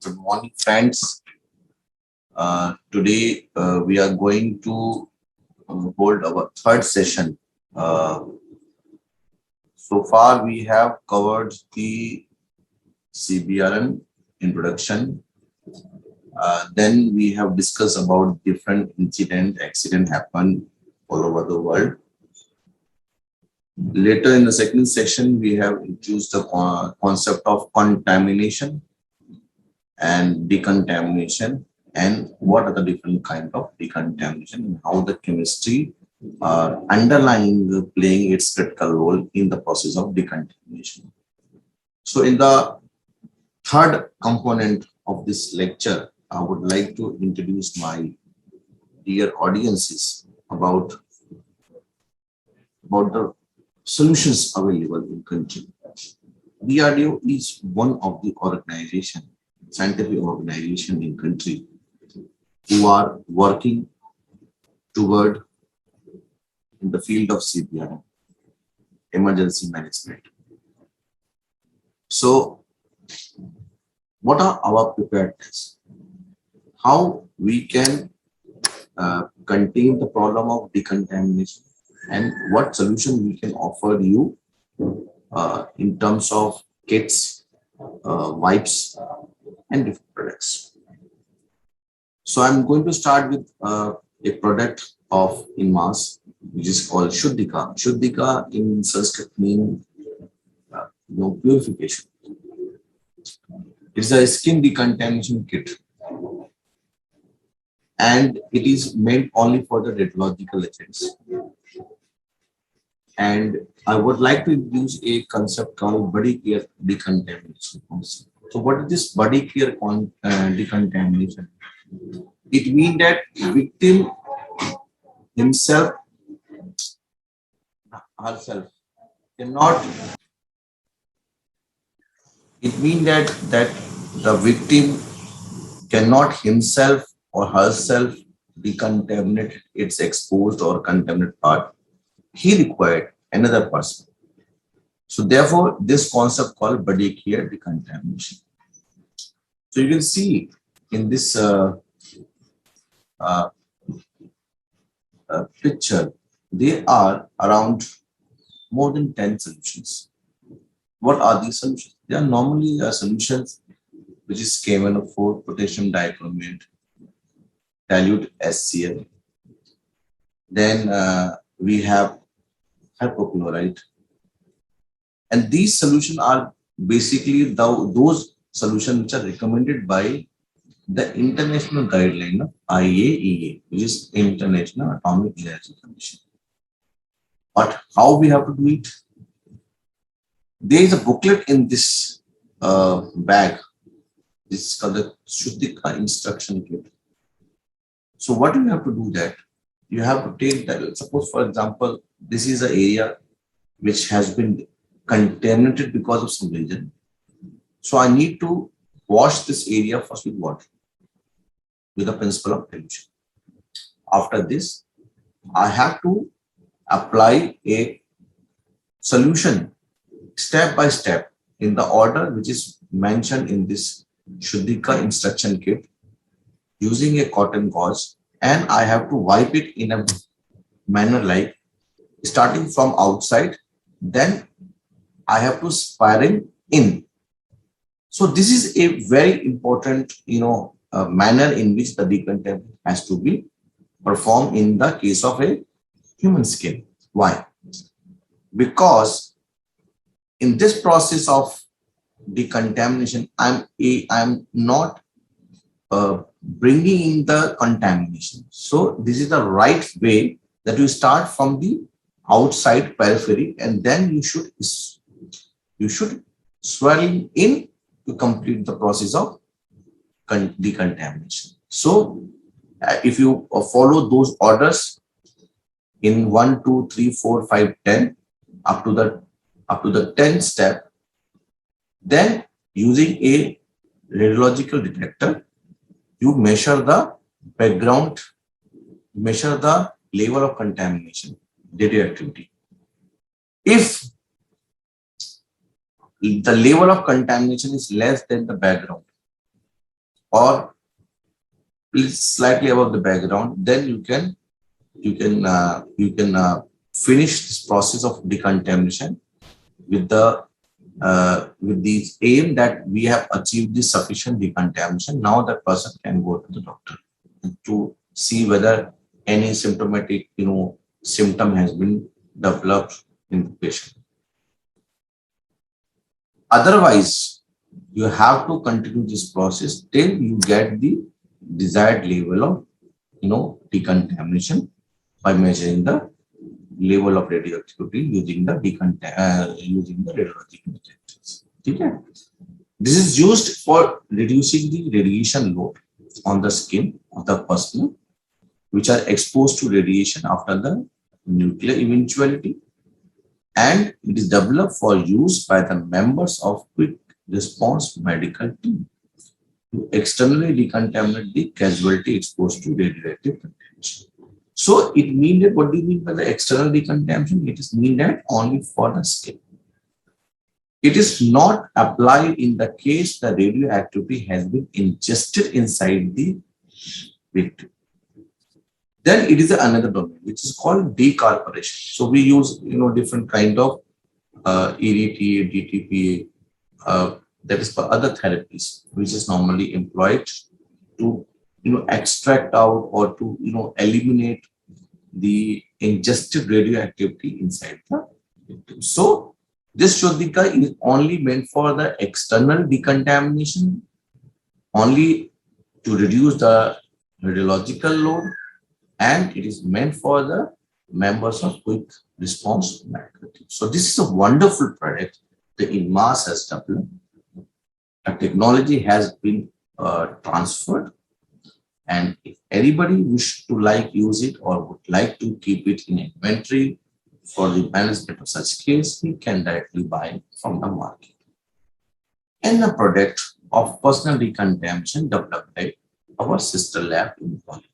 Good morning, friends. Today we are going to hold our third session. Uh, so far, we have covered the CBRN introduction. Then we have discussed about different accident happen all over the world. Later in the second section, we have introduced the concept of contamination and decontamination, and what are the different kind of decontamination and how the chemistry underlying playing its critical role in the process of decontamination. So in the third component of this lecture, I would like to introduce my dear audiences about the solutions available in country. DRDO is one of the scientific organization in country who are working toward in the field of CPR, emergency management. So, what are our preparedness? How we can contain the problem of decontamination, and what solution we can offer you in terms of kits, wipes, and different products. So, I'm going to start with a product of Inmas, which is called Shuddhika. Shuddhika in Sanskrit means purification. It's a skin decontamination kit, and it is meant only for the radiological agents. And I would like to introduce a concept called body care decontamination. So, what is this body care decontamination? It means that victim himself, herself, cannot. It means that the victim cannot himself or herself decontaminate its exposed or contaminated part. He required another person. So therefore, this concept called body care decontamination. So you can see in this uh, picture, there are around more than 10 solutions. What are these solutions? They are normally solutions which is KMNO4, potassium dichromate, dilute SCl. Then we have hypochlorite. And these solutions are basically those solutions which are recommended by the international guideline of IAEA, which is International Atomic Energy Commission. But how we have to do it? There is a booklet in this bag. This is called the Shuddhika instruction kit. So what you have to do that? You have to take that. Suppose, for example, this is an area which has been contaminated because of some reason. So I need to wash this area first with water, with the principle of dilution. After this, I have to apply a solution step by step in the order which is mentioned in this Shuddhika instruction kit using a cotton gauze, and I have to wipe it in a manner like starting from outside, then I have to spiral in. So this is a very important, manner in which the decontamination has to be performed in the case of a human skin. Why? Because in this process of decontamination, I'm not bringing in the contamination. So this is the right way that you start from the outside periphery, and then you should swirl in to complete the process of decontamination. So if you follow those orders in 1, 2, 3, 4, 5, 10 up to the 10th step, then using a radiological detector, you measure the background, measure the level of contamination, radioactivity. If the level of contamination is less than the background, or slightly above the background, then you can finish this process of decontamination with the aim that we have achieved the sufficient decontamination. Now the person can go to the doctor to see whether any symptomatic symptom has been developed in the patient. Otherwise, you have to continue this process till you get the desired level of decontamination by measuring the level of radioactivity using the radiologic methods. Okay. This is used for reducing the radiation load on the skin of the person which are exposed to radiation after the nuclear eventuality, and it is developed for use by the members of quick response medical team to externally decontaminate the casualty exposed to radioactive contamination. So it means that, what do you mean by the external decontamination? It is mean that only for the skin. It is not applied in the case the radioactivity has been ingested inside the victim. Then it is another domain which is called decarburation. So we use different kind of EDTA, DTPA, that is for other therapies which is normally employed to extract out or to eliminate the ingested radioactivity inside the victim. So this Shuddhika is only meant for the external decontamination, only to reduce the radiological load, and it is meant for the members of quick response medical team. So this is a wonderful product the INMAS has developed. A technology has been transferred, and if anybody wish to use it or would like to keep it in inventory for the management of such case, he can directly buy from the market. And the product of personal decontamination developed by our sister lab in Bali.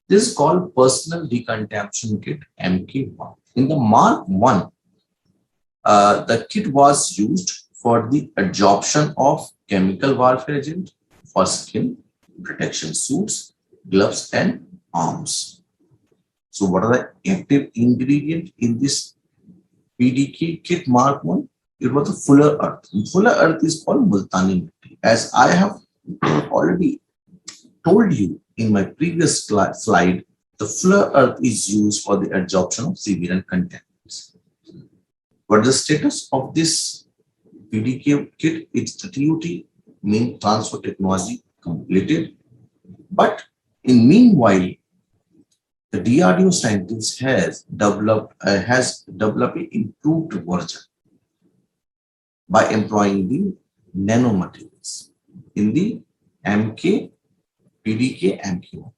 This is called Personal Decontamination Kit MK1. In the Mark 1, the kit was used for the adsorption of chemical warfare agent for skin, protection suits, gloves, and arms. So what are the active ingredients in this PDK kit Mark 1? It was a fuller earth. And fuller earth is called Multani Mitti. As I have already told you in my previous slide, the fuller earth is used for the adsorption of severe contaminants. What is the status of this PDK kit? Its TUT, mean transfer technology, completed. But in meanwhile, the DRDO scientist has developed an improved version by employing the nanomaterials in the PDK MK1.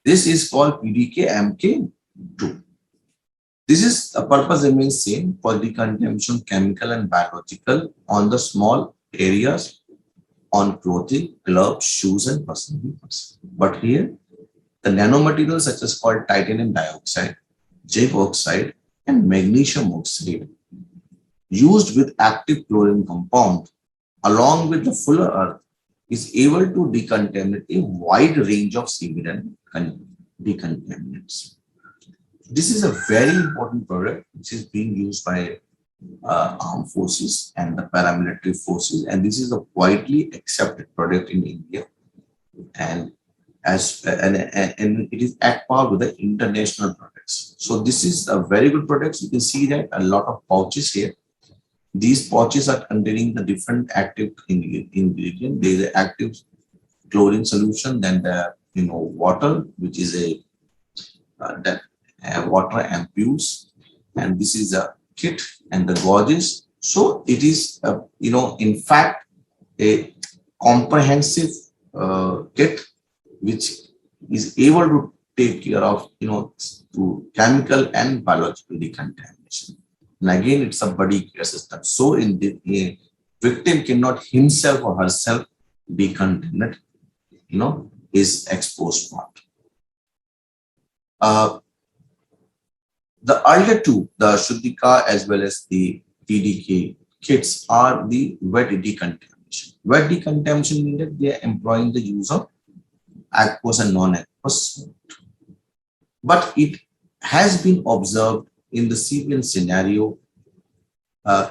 This is called PDK MK2. This is the purpose remains same for decontamination, chemical and biological on the small areas on clothing, gloves, shoes, and personal use. But here, the nanomaterials such as called titanium dioxide, zinc oxide, and magnesium oxide used with active chlorine compound along with the fuller earth is able to decontaminate a wide range of severe decontaminants. This is a very important product which is being used by armed forces and the paramilitary forces, and this is a widely accepted product in India, and it is at par with the international products. So this is a very good product. You can see that a lot of pouches here. These pouches are containing the different active ingredient. There is an active chlorine solution, then the water, which is a water ampules, and this is a kit and the gauges. So it is in fact a comprehensive kit which is able to take care of to chemical and biological decontamination. And again, it's a buddy care system. So in the victim cannot himself or herself decontaminate his exposed part. The earlier two, the Shuddhika as well as the PDK kits, are the wet decontamination. decontamination. Where decontamination needed, they are employing the use of aqueous and non-aqueous. But it has been observed in the civil scenario,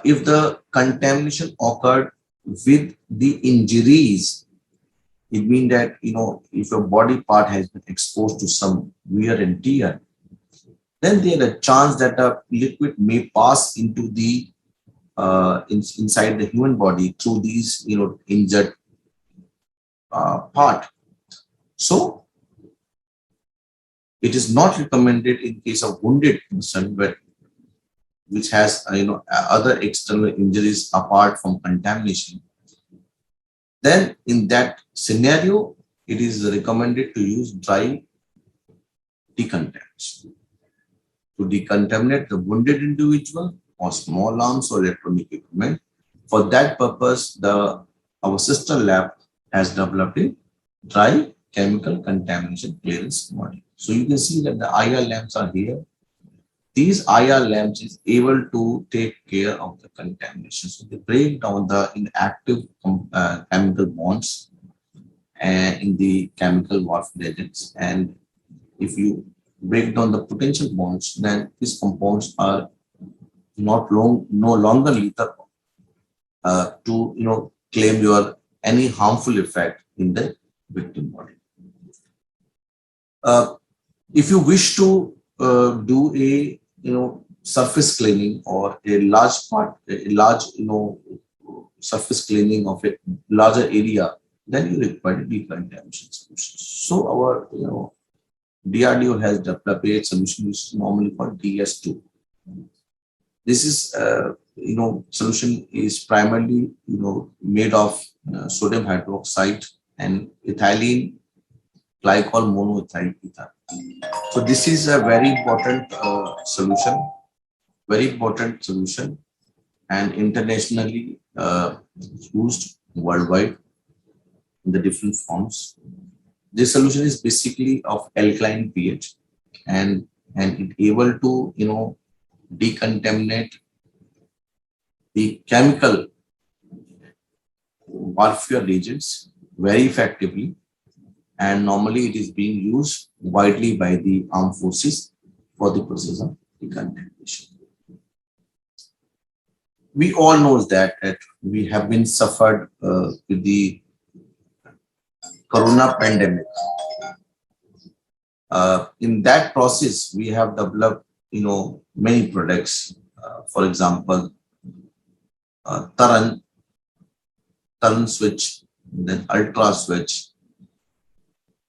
if the contamination occurred with the injuries, it means that, if your body part has been exposed to some wear and tear, then there is a chance that the liquid may pass into the inside the human body through these injured part. So it is not recommended in case of wounded person, but which has other external injuries apart from contamination. Then in that scenario, it is recommended to use dry decontamination to decontaminate the wounded individual or small arms or electronic equipment. For that purpose, our sister lab has developed a dry chemical contamination clearance model. So you can see that the IR lamps are here. These IR lamps is able to take care of the contamination. So they break down the inactive chemical bonds and in the chemical warfare agents. And if you break down the potential bonds, then these compounds are no longer lethal to claim your any harmful effect in the victim body. If you wish to do a surface cleaning or a large surface cleaning of a larger area, then you require decontamination solutions. So our DRDO has developed a solution which is normally called DS2. This is solution is primarily made of sodium hydroxide and ethylene glycol monoethyl ether. So this is a very important solution, and internationally used worldwide in the different forms. This solution is basically of alkaline pH, and it able to decontaminate the chemical warfare agents very effectively, and normally it is being used widely by the armed forces for the process of decontamination. We all know that we have been suffered with the corona pandemic. In that process, we have developed many products. For example, Taran switch, then Ultra switch.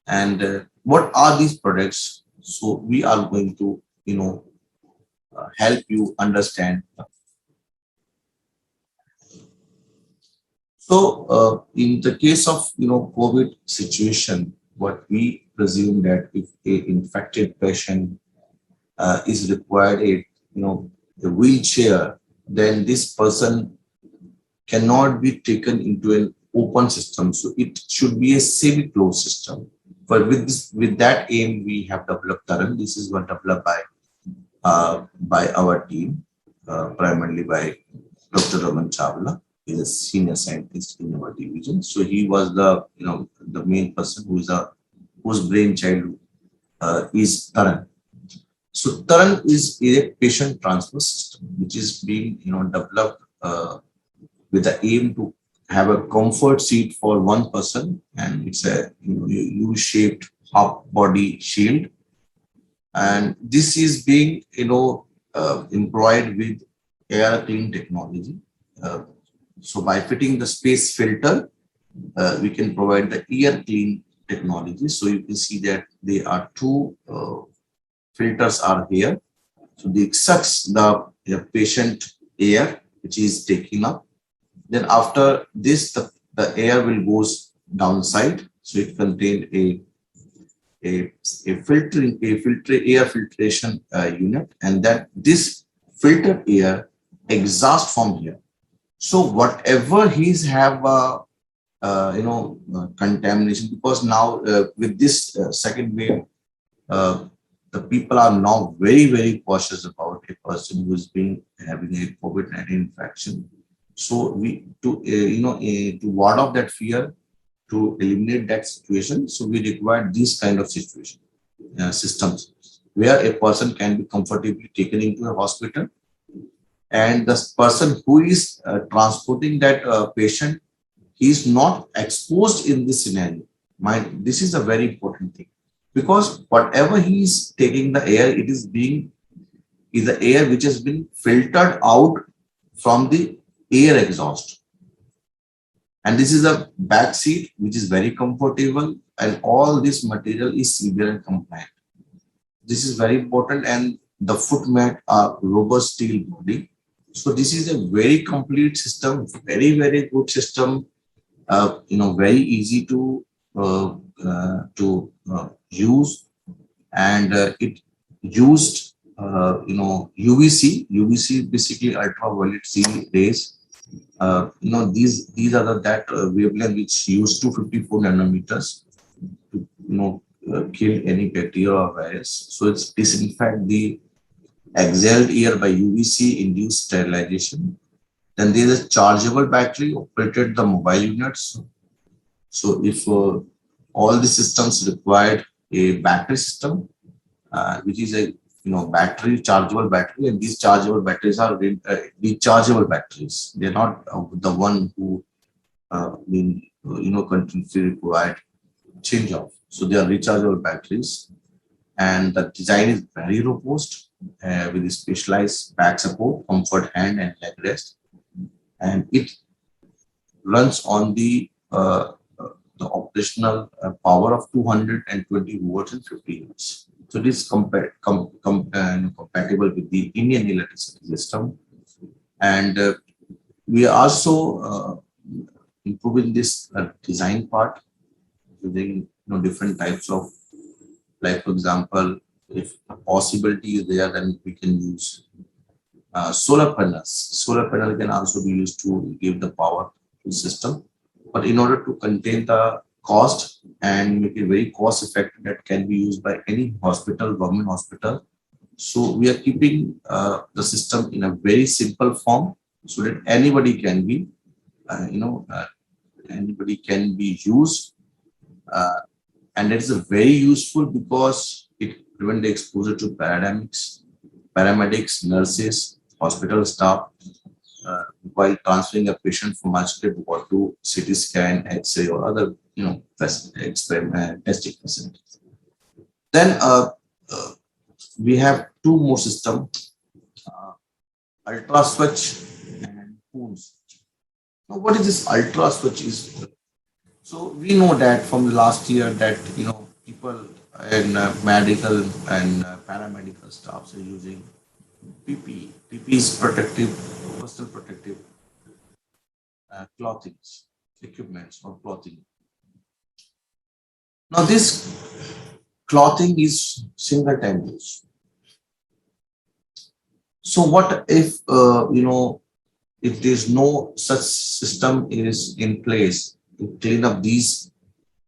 And what are these products? So we are going to help you understand. So in the case of COVID situation, what we presume that if a infected patient is required a wheelchair, then this person cannot be taken into an open system. So it should be a semi-closed system. But with that aim, we have developed Taran. This is one developed by our team, primarily by Dr. Raman Chawla. He's a senior scientist in our division. So he was the main person whose brainchild is Taran. So Taran is a patient transfer system which is being developed with the aim to have a comfort seat for one person, and it's a U-shaped half body shield, and this is being employed with air clean technology. So by fitting the space filter, we can provide the ear clean technology. So you can see that there are two filters are here. So they sucks the patient air which is taking up. Then after this, the air will goes downside. So it contained a air filtration unit, and that this filtered air exhaust from here. So whatever he's have contamination, because now with this second wave, the people are now very cautious about a person who is having a COVID-19 infection. So we to ward off that fear, to eliminate that situation, so we require these kind of situation systems where a person can be comfortably taken into a hospital, and the person who is transporting that patient, he is not exposed in this scenario. Mind, this is a very important thing, because whatever he is taking the air, it is the air which has been filtered out from the air exhaust. And this is a back seat which is very comfortable, and all this material is severe and compliant. This is very important, and the footmat are robust steel body. So this is a very complete system, very good system. Very easy to use, and it used UVC basically ultraviolet C rays. These are that wavelength which used 254 nanometers to kill any bacteria or virus. So it's disinfect the exhaled air by UVC induced sterilization. Then there is a chargeable battery operated the mobile units. So if all the systems required a battery system, which is a battery chargeable battery, and these chargeable batteries are rechargeable batteries. They're not the one who continuously required change off. So they are rechargeable batteries, and the design is very robust with specialized back support, comfort hand and leg rest, and it runs on the operational power of 220 volts and 50 hertz. So it is compatible with the Indian electricity system, and we are also improving this design part using different types of, like for example, if a possibility is there, then we can use solar panels. Solar panel can also be used to give the power to the system, but in order to contain the cost and make it very cost effective, that can be used by any hospital, government hospital. So we are keeping the system in a very simple form, so that anybody can be used, and it's a very useful because it prevent the exposure to paramedics, nurses, hospital staff, while transferring a patient from ICU ward to CT scan, X-ray, or other testing facilities. Then we have two more systems, ultra switch and pool switch. Now, what is this ultra switch? So we know that from the last year that people in medical and paramedical staffs are using PPE. PPE is protective, personal protective clothing, equipments or clothing. Now this clothing is single time use. So what if if there's no such system is in place to clean up these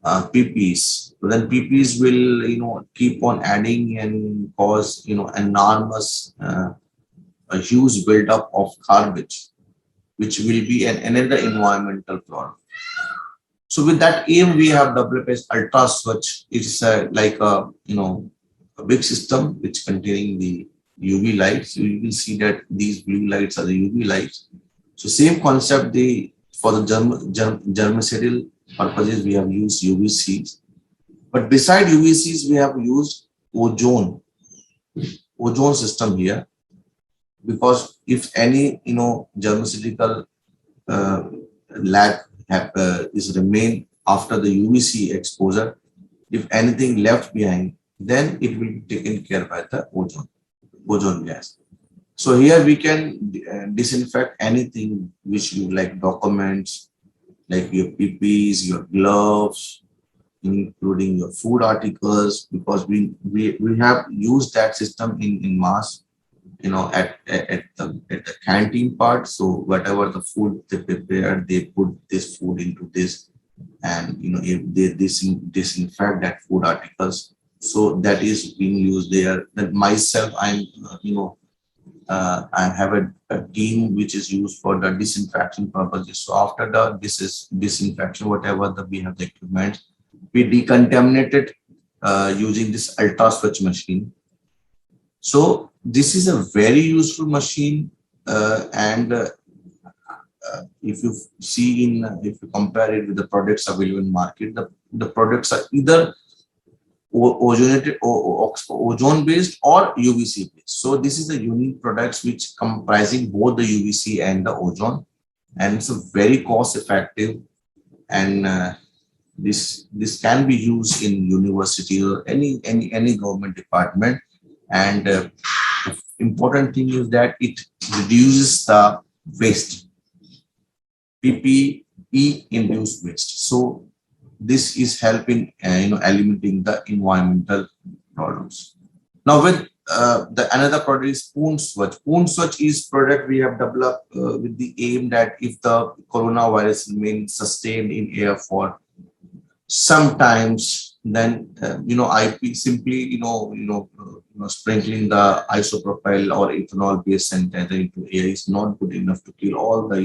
PPs, then PPs will keep on adding and cause enormous a huge buildup of garbage, which will be another environmental problem. So with that aim, we have developed Ultra Switch. It's like a big system which containing the UV lights. You will see that these blue lights are the UV lights. So same concept. For the germicidal purposes, we have used UVCs. But beside UVCs, we have used ozone system here, because if any germicidal lag is remain after the UVC exposure, if anything left behind, then it will be taken care by the ozone gas. So here we can disinfect anything which you like, documents, like your PPs, your gloves, including your food articles, because we have used that system in mass, at the canteen part. So whatever the food they prepare, they put this food into this, and if they disinfect that food articles, so that is being used there. That myself, I'm I have a team which is used for the disinfection purposes. So after the disinfection, whatever we have the equipment, we decontaminate it using this ultra switch machine. So this is a very useful machine, and if you see in if you compare it with the products available in market, the products are either ozonated ozone based or UVC based. So this is a unique products which comprising both the UVC and the ozone, and it's a very cost effective, and this can be used in university or any government department. And important thing is that it reduces the waste, PPE induced waste. So this is helping eliminating the environmental problems. Now with the another product is Poon Swatch. Poon Swatch is product we have developed with the aim that if the coronavirus remains sustained in air for sometimes, then IP simply sprinkling the isopropyl or ethanol based sanitizer into air is not good enough to kill all the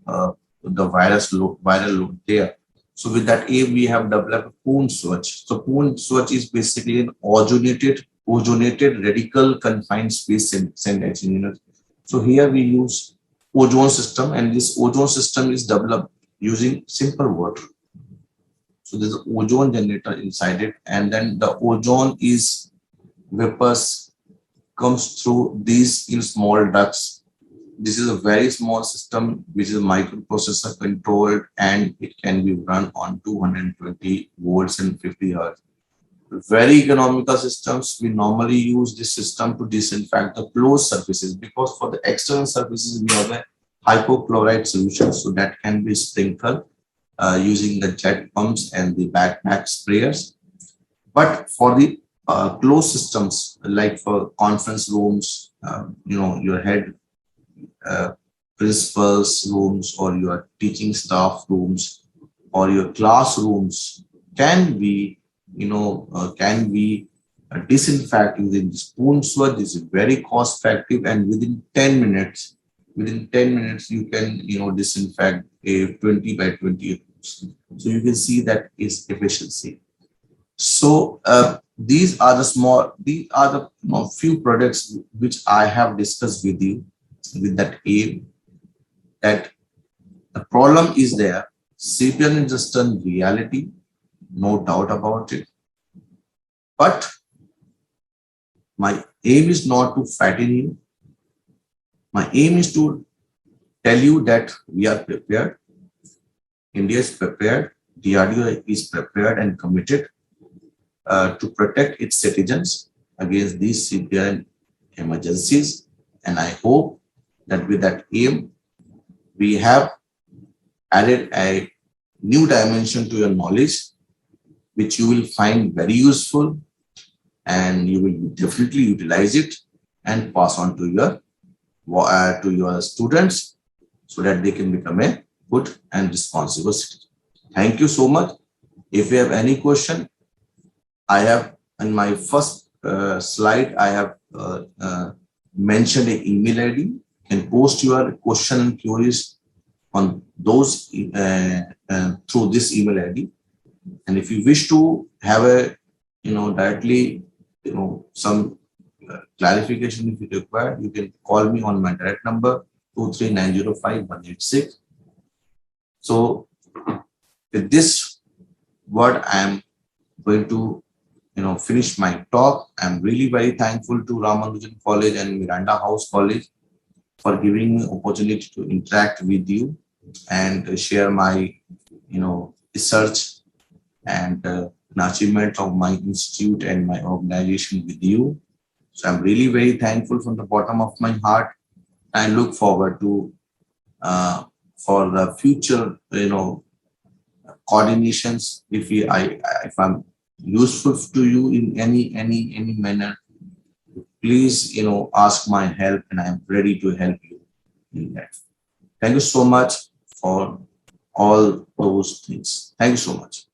uh, the viral load there. So with that aim, we have developed Poon Swatch. So Poon Swatch is basically an ozonated radical confined space sanitizing unit. So here we use ozone system, and this ozone system is developed using simple water. So there's an ozone generator inside it, and then the ozone is vapors comes through these in small ducts. This is a very small system which is microprocessor controlled, and it can be run on 220 volts and 50 hertz. Very economical systems. We normally use this system to disinfect the closed surfaces, because for the external surfaces we have a hypochlorite solution, so that can be sprinkled using the jet pumps and the backpack sprayers. But for the closed systems, like for conference rooms, your head principal's rooms or your teaching staff rooms or your classrooms can be disinfect using this Poon Swatch. This is very cost effective, and within 10 minutes you can disinfect a 20 by 20 rooms. So you can see that is efficiency. So these are the few products which I have discussed with you with that aim that the problem is there. CPN is just a reality, no doubt about it. But my aim is not to frighten you. My aim is to tell you that we are prepared. India is prepared. DRDO is prepared and committed to protect its citizens against these CPN emergencies. And I hope that with that aim, we have added a new dimension to your knowledge, which you will find very useful, and you will definitely utilize it and pass on to your students, so that they can become a good and responsible citizen. Thank you so much. If you have any question, I have in my first slide, I have mentioned an email ID. You can post your question and queries on those through this email ID. And if you wish to have a directly some clarification if you require, you can call me on my direct number 23905-186. So with this word, I am going to finish my talk. I'm really very thankful to Ramanujan College and Miranda House College for giving me opportunity to interact with you and share my research and achievement of my institute and my organization with you. So I'm really very thankful from the bottom of my heart. I look forward to for the future coordinations. If I'm useful to you in any manner, please ask my help, and I am ready to help you in that. Thank you so much for all those things. Thank you so much.